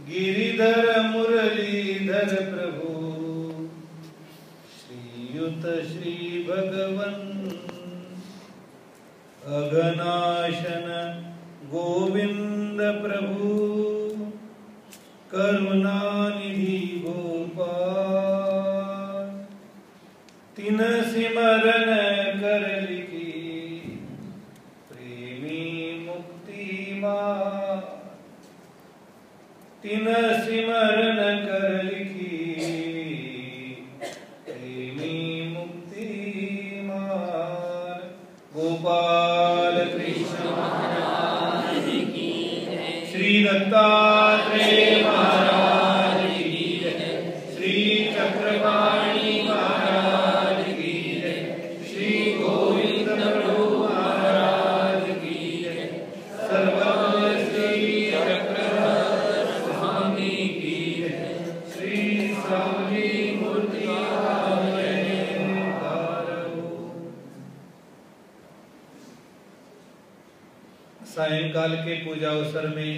गिरिधर मुरलीधर प्रभु श्रीयुत श्री भगवन अघनाशन गोविंद प्रभु करुणानिधि गोपाल तिन सिमरन कर लिखी प्रेमी मुक्ति मार तिन सिमरन कर लिखी प्रेमी मुक्ति मार गोपाल कृष्ण महाराज की जय श्री दत्तात्रेय महाराज की जय श्री चक्रपाणि महाराज की जय श्री गोविंद प्रभु महाराज की जय सर्वत्र श्री चक्रधर स्वामी की जय श्री स्वामी मूर्ति सायंकाल के पूजा अवसर में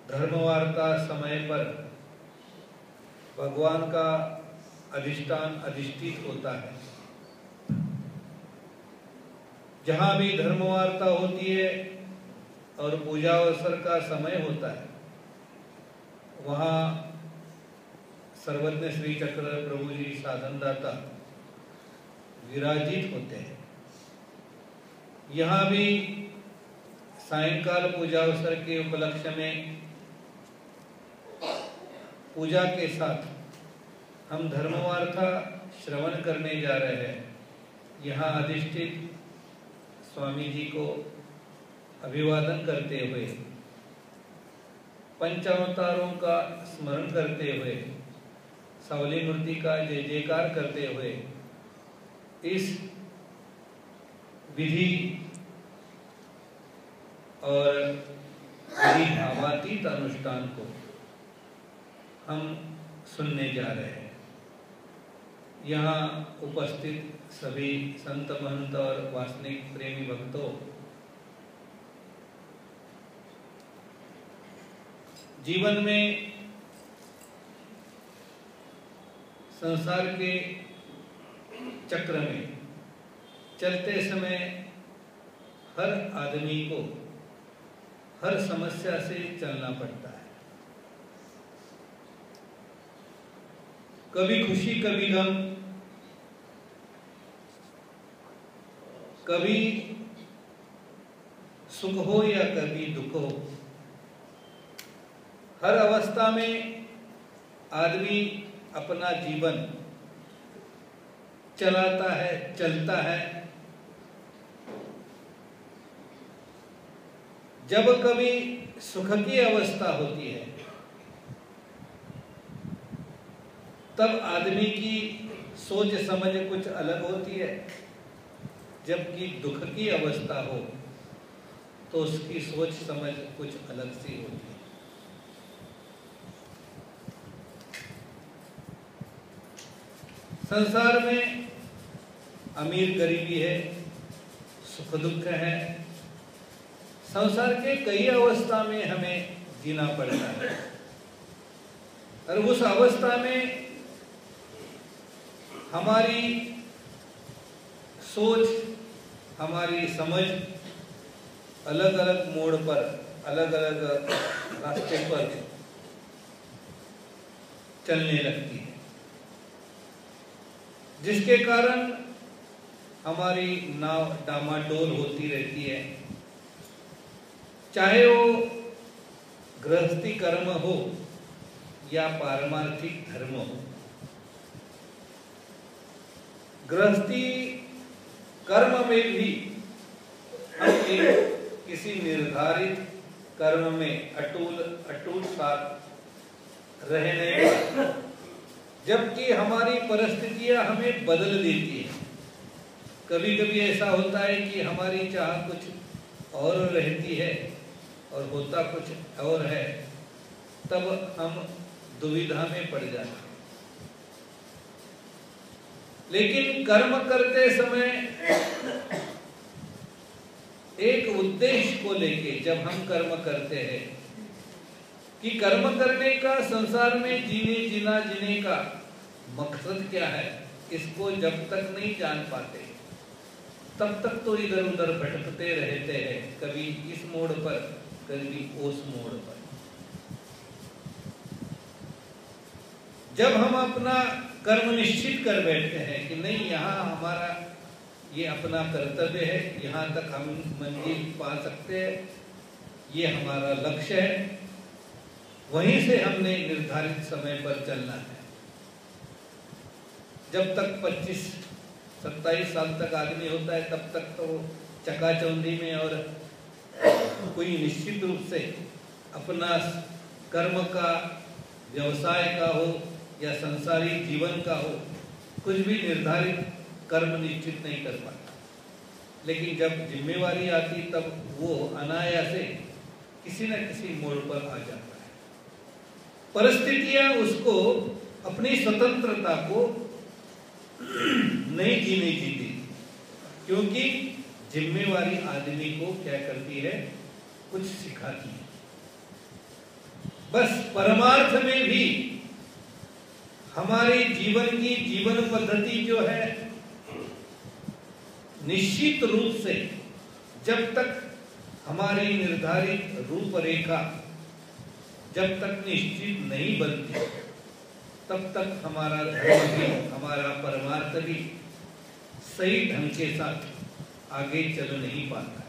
धर्मवार्ता समय पर भगवान का अधिष्ठान अधिष्ठित होता है। जहां भी धर्मवार्ता होती है और पूजा अवसर का समय होता है, वहां सर्वज्ञ श्री चक्र प्रभु जी साधनदाता विराजित होते हैं। यहाँ भी सायंकाल पूजा अवसर के उपलक्ष्य में पूजा के साथ हम धर्मवार्ता श्रवण करने जा रहे हैं। यहाँ अधिष्ठित स्वामी जी को अभिवादन करते हुए, पंचावतारों का स्मरण करते हुए, सावली मूर्ति का जय जयकार करते हुए इस विधि और विधि भावातीत अनुष्ठान को हम सुनने जा रहे हैं। यहाँ उपस्थित सभी संत महंत और वासनिक प्रेमी भक्तों, जीवन में संसार के चक्र में चलते समय हर आदमी को हर समस्या से चलना पड़ता है। कभी खुशी कभी गम, कभी सुख हो या कभी दुख हो, हर अवस्था में आदमी अपना जीवन चलाता है, चलता है। जब कभी सुख की अवस्था होती है तब आदमी की सोच समझ कुछ अलग होती है, जबकि दुख की अवस्था हो तो उसकी सोच समझ कुछ अलग सी होती है। संसार में अमीर गरीबी है, सुख दुख है, संसार के कई अवस्था में हमें जीना पड़ता है। और उस अवस्था में हमारी सोच, हमारी समझ अलग अलग मोड़ पर, अलग अलग रास्ते पर चलने लगती है, जिसके कारण हमारी नाव डामाडोल होती रहती है। चाहे वो गृहस्थी कर्म हो या पारमार्थिक धर्म हो। गृहस्थी कर्म में भी हम किसी निर्धारित कर्म में अटूट साथ रहने, जबकि हमारी परिस्थितियां हमें बदल देती है। कभी कभी ऐसा होता है कि हमारी चाह कुछ और रहती है और होता कुछ और है, तब हम दुविधा में पड़ जाते हैं। लेकिन कर्म करते समय उद्देश्य को लेके जब हम कर्म करते हैं कि कर्म करने का, संसार में जीने का मकसद क्या है, इसको जब तक नहीं जान पाते तब तक तो इधर उधर भटकते रहते हैं, कभी इस मोड़ पर कभी उस मोड़ पर। जब हम अपना कर्म निश्चित कर बैठते हैं कि नहीं, यहाँ हमारा ये अपना कर्तव्य है, यहाँ तक हम मंजिल पा सकते हैं, ये हमारा लक्ष्य है, वहीं से हमने निर्धारित समय पर चलना है। जब तक 25-27 साल तक आदमी होता है तब तक तो चकाचौंधी में और कोई निश्चित रूप से अपना कर्म का, व्यवसाय का हो या संसारिक जीवन का हो, कुछ भी निर्धारित कर्म निश्चित नहीं कर पाता। लेकिन जब जिम्मेवारी आती तब वो अनायासे किसी न किसी मोड़ पर आ जाता है। परिस्थितियां उसको अपनी स्वतंत्रता को नहीं जीने देती, क्योंकि जिम्मेवारी आदमी को क्या करती है, कुछ सिखाती है। बस परमार्थ में भी हमारे जीवन की जीवन पद्धति जो है, निश्चित रूप से जब तक हमारी निर्धारित रूपरेखा जब तक निश्चित नहीं बनती तब तक हमारा धर्म भी, हमारा परमार्थ भी सही ढंग के साथ आगे चल नहीं पाता।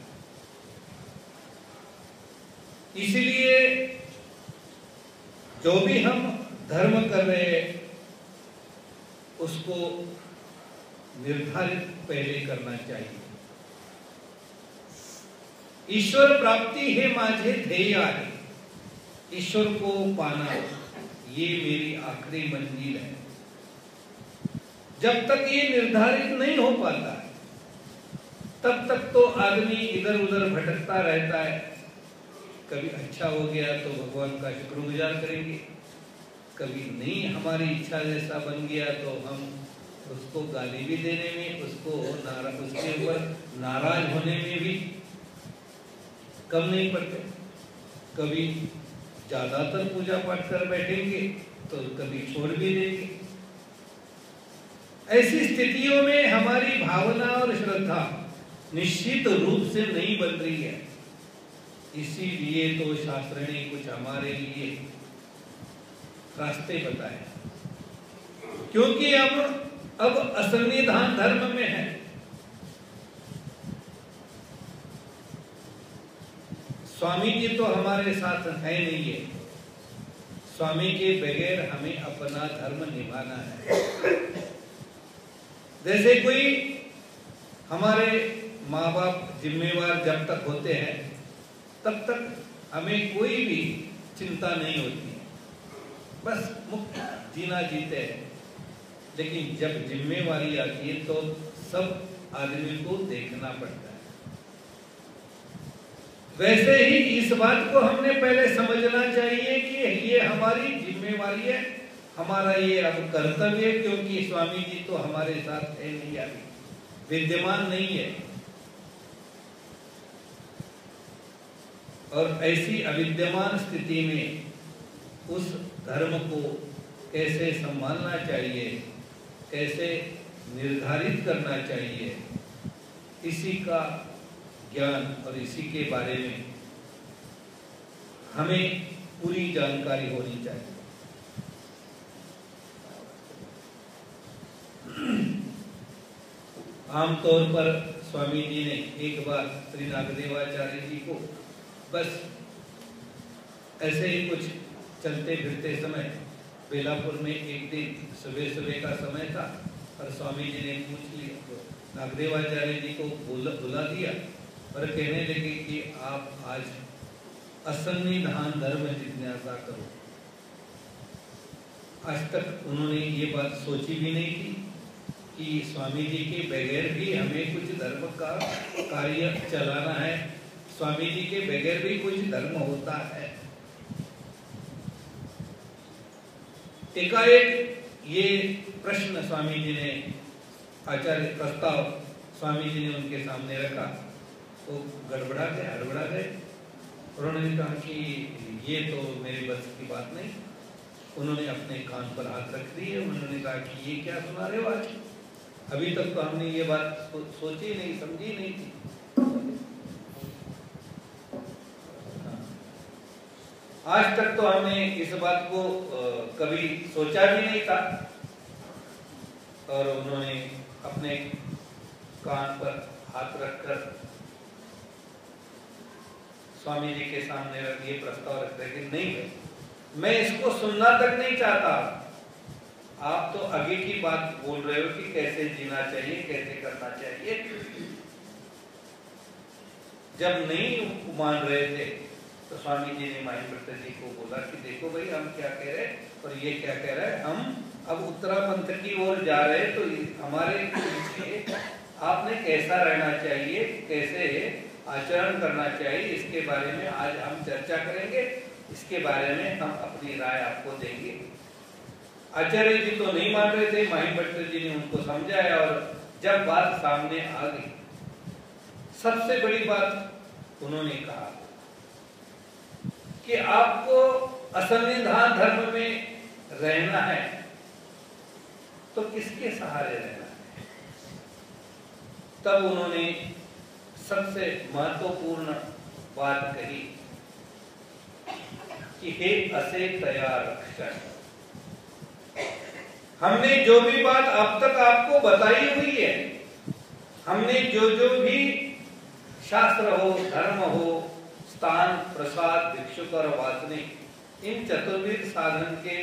इसलिए जो भी हम धर्म कर रहे हैं उसको निर्धारित पहले करना चाहिए। ईश्वर प्राप्ति है माझे ध्येय है, ईश्वर को पाना ये मेरी आखिरी मंजिल है। जब तक ये निर्धारित नहीं हो पाता तब तक तो आदमी इधर उधर भटकता रहता है। कभी अच्छा हो गया तो भगवान का शुक्रगुजार करेंगे, कभी नहीं हमारी इच्छा जैसा बन गया तो हम उसको गाली भी देने में, उसके ऊपर नाराज होने में भी कम नहीं पड़ते। कभी ज्यादातर पूजा पाठ कर बैठेंगे तो कभी छोड़ भी देंगे। ऐसी स्थितियों में हमारी भावना और श्रद्धा निश्चित रूप से नहीं बन रही है। इसीलिए तो शास्त्र ने कुछ हमारे लिए रास्ते बताए, क्योंकि अब असंविधान धर्म में है। स्वामी जी तो हमारे साथ है नहीं है, स्वामी के बगैर हमें अपना धर्म निभाना है। जैसे कोई हमारे माँ बाप जिम्मेवार जब तक होते हैं तब तक हमें कोई भी चिंता नहीं होती है, बस मुक्त जीना जीते हैं। लेकिन जब जिम्मेवारी आती है तो सब आदमी को देखना पड़ता है। वैसे ही इस बात को हमने पहले समझना चाहिए कि ये हमारी जिम्मेवारी है, हमारा ये अब कर्तव्य है, क्योंकि स्वामी जी तो हमारे साथ है नहीं, अभी विद्यमान नहीं है। और ऐसी अविद्यमान स्थिति में उस धर्म को कैसे संभालना चाहिए, कैसे निर्धारित करना चाहिए, इसी का ज्ञान और इसी के बारे में हमें पूरी जानकारी होनी चाहिए। आमतौर पर स्वामी जी ने एक बार श्री नागदेवाचार्य जी को बस ऐसे ही कुछ चलते फिरते समय बेलापुर में एक दिन सुबह सुबह का समय था और स्वामी जी ने पूछ लिया, तो नागदेवाचार्य जी को बुला दिया और कहने लगे कि आप आज असंविधान धर्म जिज्ञासा करो। आज तक उन्होंने ये बात सोची भी नहीं थी कि स्वामी जी के बगैर भी हमें कुछ धर्म का कार्य चलाना है, स्वामी जी के बगैर भी कुछ धर्म होता है। एकाएक ये प्रश्न स्वामी जी ने, आचार्य प्रस्ताव स्वामी जी ने उनके सामने रखा वो गड़बड़ा गए, हड़बड़ा गए। उन्होंने कहा कि ये तो मेरी बस की बात नहीं। उन्होंने अपने कान पर हाथ रख दिए। उन्होंने कहा कि ये क्या सुना रहे हो आज? अभी तक तो हमने ये बात सोची नहीं, समझी नहीं थी। आज तक तो हमने इस बात को कभी सोचा भी नहीं था। और उन्होंने अपने कान पर हाथ रखकर स्वामी जी के सामने ये प्रस्ताव रख रहे कि नहीं है, मैं इसको सुनना तक नहीं चाहता। आप तो आगे की बात बोल रहे हो कि कैसे जीना चाहिए, कैसे करना चाहिए। जब नहीं मान रहे थे तो स्वामी जी ने माहिमृत जी को बोला कि देखो भाई, हम क्या कह रहे हैं और ये क्या कह रहा है। हम अब उत्तरापंथ की ओर जा रहे हैं, तो हमारे लिए आपने कैसा रहना चाहिए, कैसे आचरण करना चाहिए, इसके बारे में आज हम चर्चा करेंगे। इसके बारे में हम अपनी राय आपको देंगे। आचार्य जी तो नहीं मान रहे थे। माहिमृत जी ने उनको समझाया और जब बात सामने आ गई, सबसे बड़ी बात उन्होंने कहा कि आपको असंविधान धर्म में रहना है तो किसके सहारे रहना है? तब उन्होंने सबसे महत्वपूर्ण बात कही कि हे असे तैयार रक्षण, हमने जो भी बात अब तक आपको बताई हुई है, हमने जो जो भी शास्त्र हो, धर्म हो, स्थान, प्रसाद, भिक्षुक और वासनिक, इन चतुर्विध साधन के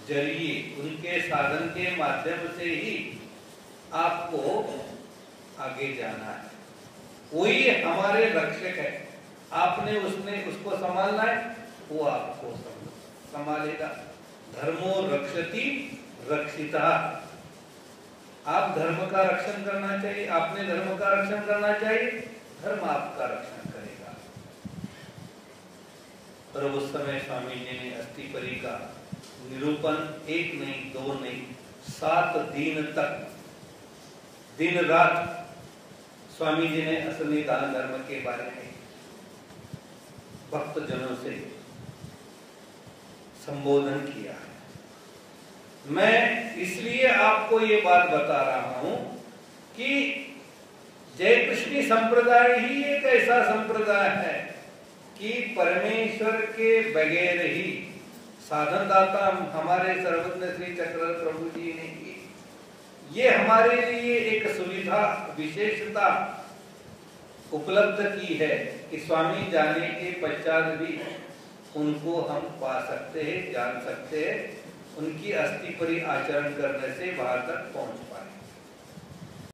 जरिए, उनके साधन के माध्यम से ही आपको आगे जाना है। वही हमारे रक्षक है। आपने उसको संभालना है, वो आपको संभालेगा। धर्मो रक्षति रक्षिता। आप धर्म का रक्षण करना चाहिए, आपने धर्म का रक्षण करना चाहिए, धर्म आपका रक्षण करेगा। और उस समय स्वामी जी ने अस्थि का निरूपण 1 नहीं, 2 नहीं, 7 दिन तक, दिन रात स्वामी जी ने असली दान धर्म के बारे में भक्त जनों से संबोधन किया है। मैं इसलिए आपको ये बात बता रहा हूं कि जय कृष्ण संप्रदाय ही एक ऐसा संप्रदाय है कि परमेश्वर के बगैर ही साधन दाता हमारे सर्वज्ञ श्री चक्र प्रभु जी ने की। ये हमारे लिए एक सुविधा, विशेषता उपलब्ध की है कि स्वामी जाने के पश्चात भी उनको हम पा सकते हैं, जान सकते हैं, उनकी अस्थि परि आचरण करने से वहां तक पहुंच पाए।